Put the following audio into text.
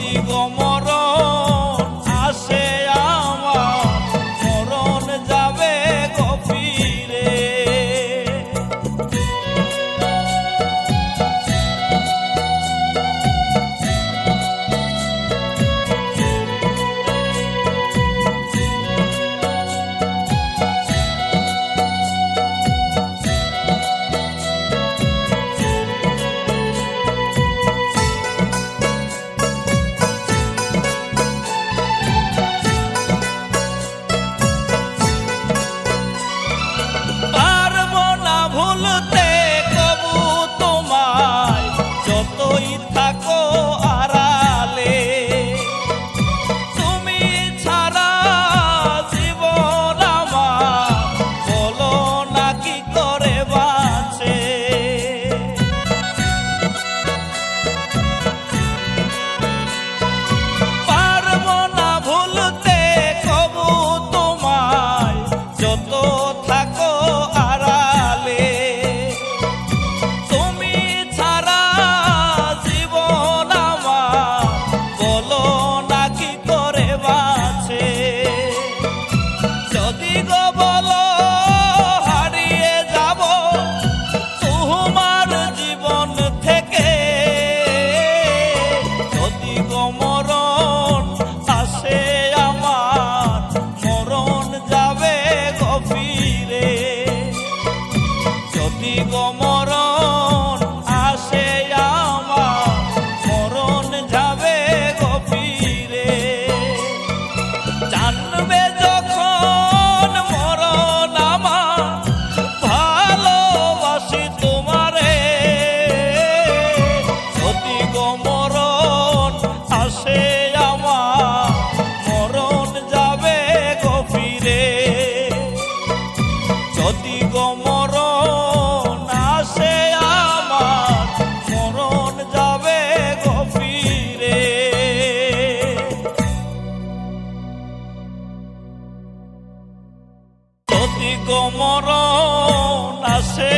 যদি গমরণ আসে আমার মরণ যাবে গভীরে। ভুলতে কবু তোমায় যতই থাকো আড়ালে, তুমি ছাড়া জীবন আমার বলো না কি করে বাঁচে। পারবো না ভুলতে কবু তোমায় যত থাকো আড়ালে, যদি গো বলো হারিয়ে যাব তোমার জীবন থেকে, যদি গো মরণ আসে আমার মরণ যাবে গভীরে। যদি গো মরণ আসে আমার মরণ যাবে গভীরে। জানবে যখন মরণ আমার ভালোবাসি তোমারে, যদি গো মরণ আসে আমার মরণ যাবে গভীরে। যদি গো মরণ আসে আমার মরণ যাবে গভীরে। যদি গো মরণ আসে